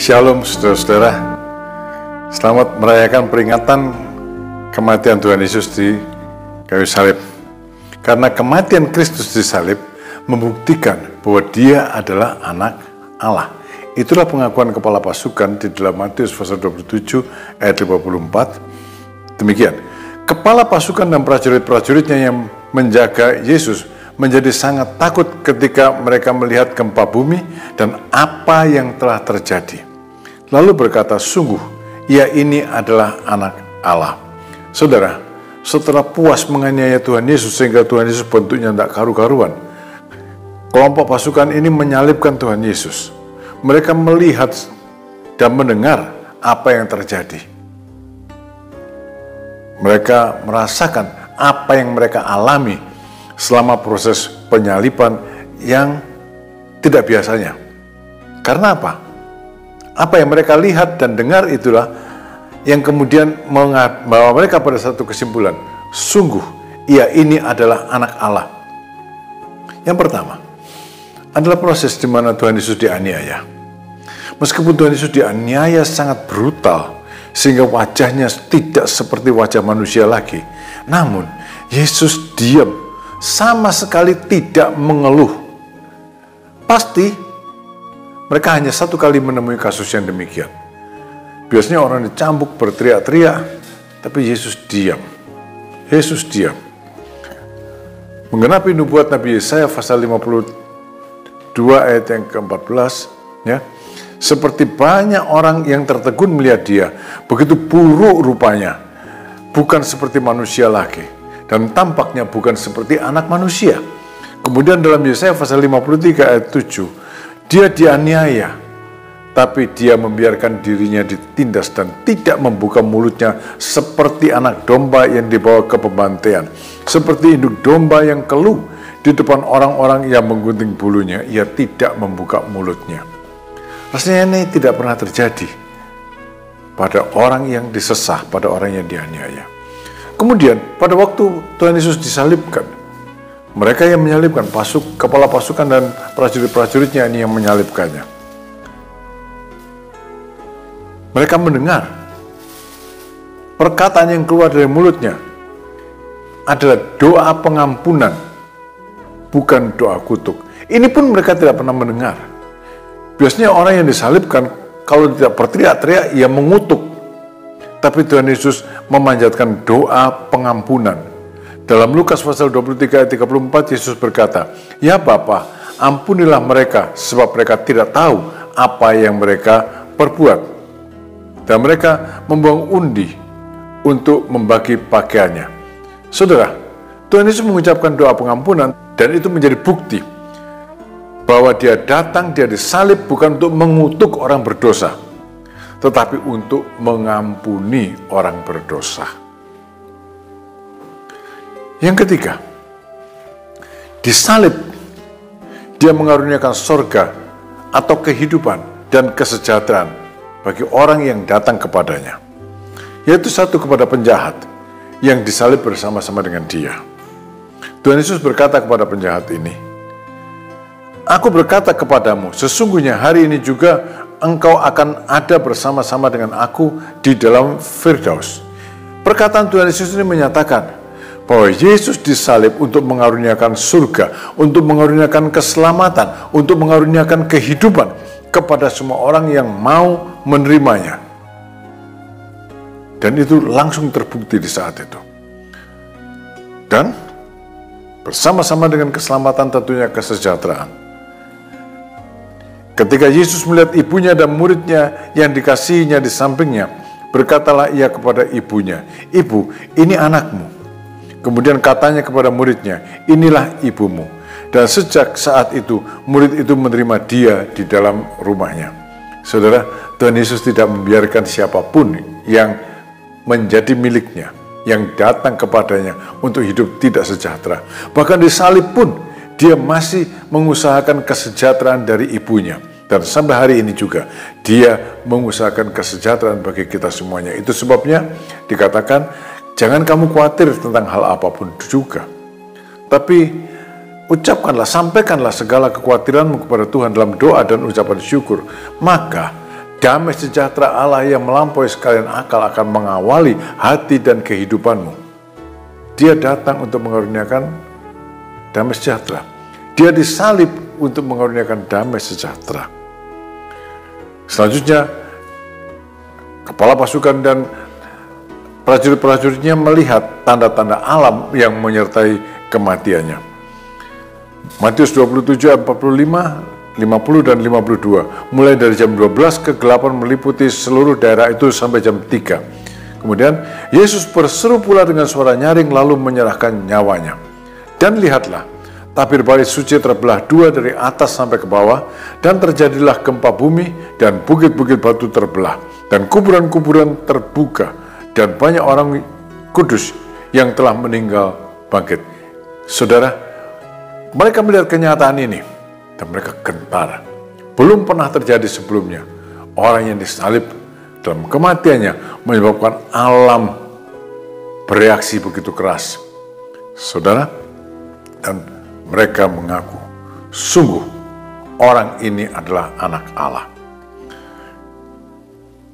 Shalom saudara-saudara, selamat merayakan peringatan kematian Tuhan Yesus di kayu salib. Karena kematian Kristus di salib membuktikan bahwa dia adalah anak Allah. Itulah pengakuan kepala pasukan di dalam Matius pasal 27 ayat 54. Demikian, kepala pasukan dan prajurit-prajuritnya yang menjaga Yesus menjadi sangat takut ketika mereka melihat gempa bumi dan apa yang telah terjadi. Lalu berkata, sungguh, ia ini adalah anak Allah. Saudara, setelah puas menganiaya Tuhan Yesus sehingga Tuhan Yesus bentuknya tidak karu-karuan, kelompok pasukan ini menyalibkan Tuhan Yesus. Mereka melihat dan mendengar apa yang terjadi. Mereka merasakan apa yang mereka alami selama proses penyaliban yang tidak biasanya. Karena apa? Apa yang mereka lihat dan dengar itulah yang kemudian membawa mereka pada satu kesimpulan. Sungguh, ia ini adalah anak Allah. Yang pertama adalah proses di mana Tuhan Yesus dianiaya. Meskipun Tuhan Yesus dianiaya sangat brutal, sehingga wajahnya tidak seperti wajah manusia lagi, namun Yesus diam, sama sekali tidak mengeluh. Pasti mereka hanya satu kali menemui kasus yang demikian. Biasanya orang dicambuk, berteriak-teriak, tapi Yesus diam. Yesus diam. Menggenapi nubuat Nabi Yesaya pasal 52 ayat yang ke-14, ya. Seperti banyak orang yang tertegun melihat dia, begitu buruk rupanya, bukan seperti manusia lagi, dan tampaknya bukan seperti anak manusia. Kemudian dalam Yesaya pasal 53 ayat 7, dia dianiaya, tapi dia membiarkan dirinya ditindas dan tidak membuka mulutnya seperti anak domba yang dibawa ke pembantaian. Seperti induk domba yang keluh di depan orang-orang yang menggunting bulunya, ia tidak membuka mulutnya. Rasanya ini tidak pernah terjadi pada orang yang disesah, pada orang yang dianiaya. Kemudian pada waktu Tuhan Yesus disalibkan, mereka yang menyalibkan, kepala pasukan dan prajurit-prajuritnya ini yang menyalibkannya. Mereka mendengar perkataan yang keluar dari mulutnya adalah doa pengampunan, bukan doa kutuk. Ini pun mereka tidak pernah mendengar. Biasanya orang yang disalibkan, kalau tidak berteriak-teriak, ia mengutuk. Tapi Tuhan Yesus memanjatkan doa pengampunan. Dalam Lukas pasal 23 ayat 34, Yesus berkata, ya Bapa, ampunilah mereka, sebab mereka tidak tahu apa yang mereka perbuat. Dan mereka membuang undi untuk membagi pakaiannya. Saudara, Tuhan Yesus mengucapkan doa pengampunan, dan itu menjadi bukti bahwa dia datang, dia disalib bukan untuk mengutuk orang berdosa, tetapi untuk mengampuni orang berdosa. Yang ketiga, disalib, dia mengaruniakan sorga atau kehidupan dan kesejahteraan bagi orang yang datang kepadanya, yaitu satu kepada penjahat yang disalib bersama-sama dengan dia. Tuhan Yesus berkata kepada penjahat ini, aku berkata kepadamu, sesungguhnya hari ini juga engkau akan ada bersama-sama dengan aku di dalam Firdaus. Perkataan Tuhan Yesus ini menyatakan bahwa Yesus disalib untuk mengaruniakan surga, untuk mengaruniakan keselamatan, untuk mengaruniakan kehidupan kepada semua orang yang mau menerimanya. Dan itu langsung terbukti di saat itu. Dan bersama-sama dengan keselamatan tentunya kesejahteraan. Ketika Yesus melihat ibunya dan muridnya yang dikasihinya di sampingnya, berkatalah ia kepada ibunya, ibu, ini anakmu. Kemudian katanya kepada muridnya, inilah ibumu. Dan sejak saat itu, murid itu menerima dia di dalam rumahnya. Saudara, Tuhan Yesus tidak membiarkan siapapun yang menjadi miliknya, yang datang kepadanya untuk hidup tidak sejahtera. Bahkan disalib pun, dia masih mengusahakan kesejahteraan dari ibunya. Dan sampai hari ini juga, dia mengusahakan kesejahteraan bagi kita semuanya. Itu sebabnya dikatakan, jangan kamu khawatir tentang hal apapun juga. Tapi ucapkanlah, sampaikanlah segala kekhawatiranmu kepada Tuhan dalam doa dan ucapan syukur. Maka Damai sejahtera Allah yang melampaui sekalian akal akan mengawali hati dan kehidupanmu. Dia datang untuk mengaruniakan damai sejahtera. Dia disalib untuk mengaruniakan damai sejahtera. Selanjutnya, kepala pasukan dan prajurit-prajuritnya melihat tanda-tanda alam yang menyertai kematiannya. Matius 27 ayat 45, 50 dan 52. Mulai dari jam 12 kegelapan meliputi seluruh daerah itu sampai jam 3. Kemudian Yesus berseru pula dengan suara nyaring lalu menyerahkan nyawanya. Dan lihatlah, tabir bait suci terbelah dua dari atas sampai ke bawah, dan terjadilah gempa bumi, dan bukit-bukit batu terbelah, dan kuburan-kuburan terbuka, dan banyak orang kudus yang telah meninggal bangkit. Saudara, mereka melihat kenyataan ini, dan mereka gentar. Belum pernah terjadi sebelumnya. Orang yang disalib dalam kematiannya menyebabkan alam bereaksi begitu keras. Saudara, dan mereka mengaku, sungguh orang ini adalah anak Allah.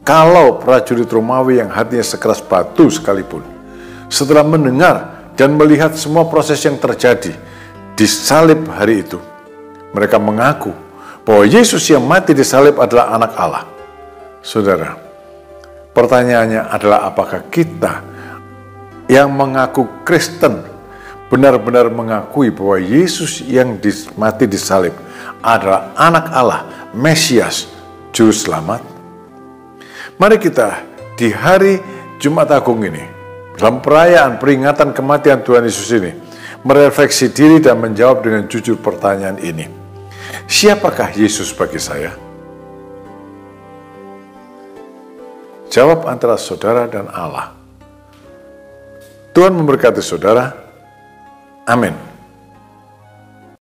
Kalau prajurit Romawi yang hatinya sekeras batu sekalipun, setelah mendengar dan melihat semua proses yang terjadi di salib hari itu, mereka mengaku bahwa Yesus yang mati di salib adalah anak Allah. Saudara, pertanyaannya adalah apakah kita yang mengaku Kristen benar-benar mengakui bahwa Yesus yang mati di salib adalah anak Allah, Mesias, Juru Selamat? Mari kita di hari Jumat Agung ini, dalam perayaan peringatan kematian Tuhan Yesus ini, merefleksi diri dan menjawab dengan jujur pertanyaan ini. Siapakah Yesus bagi saya? Jawab antara saudara dan Allah. Tuhan memberkati saudara. Amin.